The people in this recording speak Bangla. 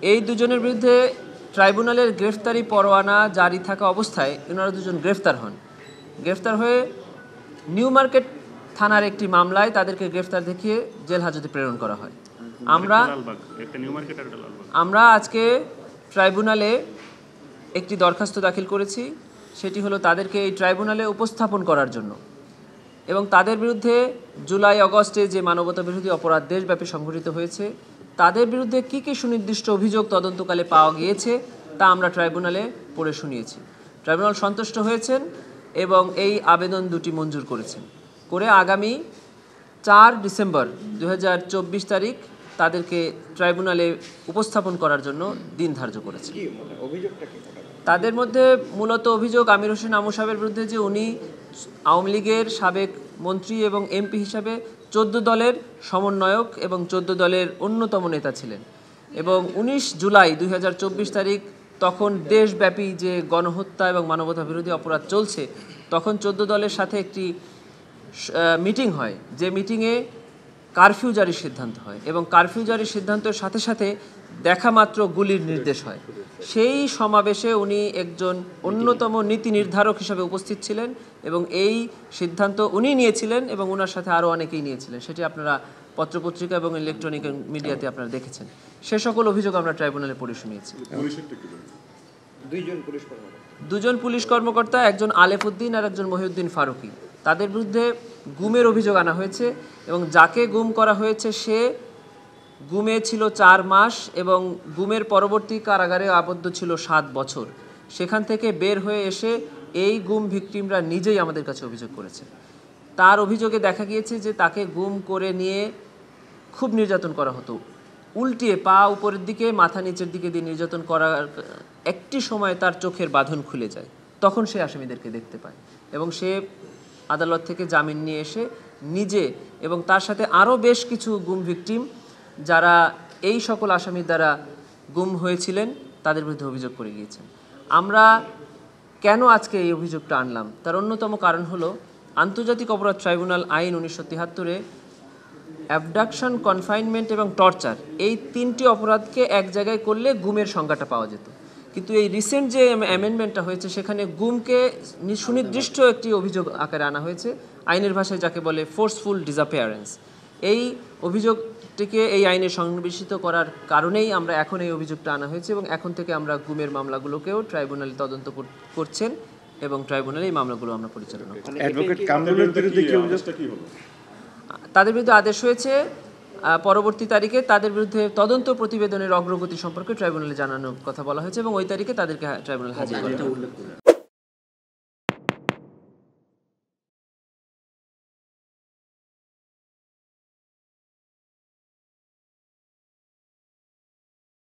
এই দুজনের বিরুদ্ধে ট্রাইব্যুনালের গ্রেফতারি পরোয়ানা জারি থাকা অবস্থায় ওনারা দুজন গ্রেফতার হন। গ্রেফতার হয়ে নিউ মার্কেট থানার একটি মামলায় তাদেরকে গ্রেফতার দেখিয়ে জেল হাজতে প্রেরণ করা হয়। আমরা আজকে ট্রাইব্যুনালে একটি দরখাস্ত দাখিল করেছি, সেটি হলো তাদেরকে এই ট্রাইব্যুনালে উপস্থাপন করার জন্য এবং তাদের বিরুদ্ধে জুলাই আগস্টে যে মানবতা বিরোধী অপরাধ দেশব্যাপী সংঘটিত হয়েছে তাদের বিরুদ্ধে কী কী সুনির্দিষ্ট অভিযোগ তদন্তকালে পাওয়া গিয়েছে তা আমরা ট্রাইব্যুনালে পড়ে শুনিয়েছি। ট্রাইব্যুনাল সন্তুষ্ট হয়েছেন এবং এই আবেদন দুটি মঞ্জুর করেছেন করে আগামী 4 ডিসেম্বর 2024 তারিখ তাদেরকে ট্রাইব্যুনালে উপস্থাপন করার জন্য দিন ধার্য করেছে। তাদের মধ্যে মূলত অভিযোগ আমির হোসেন আমু সাহেবের বিরুদ্ধে যে উনি আওয়ামী লীগের সাবেক মন্ত্রী এবং এমপি হিসাবে 14 দলের সমন্বয়ক এবং 14 দলের অন্যতম নেতা ছিলেন এবং 19 জুলাই 2024 তারিখ তখন দেশব্যাপী যে গণহত্যা এবং মানবতা বিরোধী অপরাধ চলছে তখন 14 দলের সাথে একটি মিটিং হয়, যে মিটিংয়ে কারফিউ জারির সিদ্ধান্ত হয় এবং কারফিউ জারির সিদ্ধান্তের সাথে সাথে দেখা মাত্র গুলির নির্দেশ হয়। সেই সমাবেশে উনি একজন অন্যতম নীতি নির্ধারক হিসেবে উপস্থিত ছিলেন এবং এই সিদ্ধান্ত উনি নিয়েছিলেন এবং ওনার সাথে আরও অনেকেই নিয়েছিলেন, সেটি আপনারা পত্রপত্রিকা এবং ইলেকট্রনিক মিডিয়াতে আপনারা দেখেছেন। সে সকল অভিযোগ আমরা ট্রাইব্যুনালে পড়ে শুনিয়েছি। দুজন পুলিশ কর্মকর্তা, একজন আলেফ উদ্দিন আর একজন মহিউদ্দিন ফারুকি, তাদের বিরুদ্ধে গুমের অভিযোগ আনা হয়েছে এবং যাকে গুম করা হয়েছে সে গুমে ছিল 4 মাস এবং গুমের পরবর্তী কারাগারে আবদ্ধ ছিল 7 বছর। সেখান থেকে বের হয়ে এসে এই গুম ভিকটিমরা নিজেই আমাদের কাছে অভিযোগ করেছে। তার অভিযোগে দেখা গিয়েছে যে তাকে গুম করে নিয়ে খুব নির্যাতন করা হতো, উল্টিয়ে পা উপরের দিকে মাথা নিচের দিকে দিয়ে নির্যাতন করার একটি সময় তার চোখের বাঁধন খুলে যায়, তখন সে আসামিদেরকে দেখতে পায় এবং সে আদালত থেকে জামিন নিয়ে এসে নিজে এবং তার সাথে আরও বেশ কিছু গুম ভিকটিম যারা এই সকল আসামির দ্বারা গুম হয়েছিলেন তাদের বিরুদ্ধে অভিযোগ করে গিয়েছেন। আমরা কেন আজকে এই অভিযোগটা আনলাম তার অন্যতম কারণ হলো আন্তর্জাতিক অপরাধ ট্রাইব্যুনাল আইন 1973-এ অ্যাবডাকশন, কনফাইনমেন্ট এবং টর্চার এই 3টি অপরাধকে এক জায়গায় করলে গুমের সংজ্ঞাটা পাওয়া যেত, কিন্তু এই রিসেন্ট যে অ্যামেন্ডমেন্টটা হয়েছে সেখানে গুমকে সুনির্দিষ্ট একটি অভিযোগ আকারে আনা হয়েছে, আইনের ভাষায় যাকে বলে ফোর্সফুল ডিসঅ্যাপিয়ারেন্স। এই অভিযোগটিকে এই আইনে সন্নিবেশিত করার কারণেই আমরা এখন এই অভিযোগটা আনা হয়েছে এবং এখন থেকে আমরা গুমের মামলাগুলোকেও ট্রাইব্যুনালে তদন্ত করছেন এবং ট্রাইব্যুনালে এই মামলাগুলো আমরা পরিচালনা করছি। তাদের বিরুদ্ধে আদেশ হয়েছে পরবর্তী তারিখে তাদের বিরুদ্ধে তদন্ত প্রতিবেদনের অগ্রগতি সম্পর্কে ট্রাইব্যুনালে জানানোর কথা বলা হয়েছে এবং ওই তারিখে তাদেরকে ট্রাইব্যুনাল হাজির করা হবে।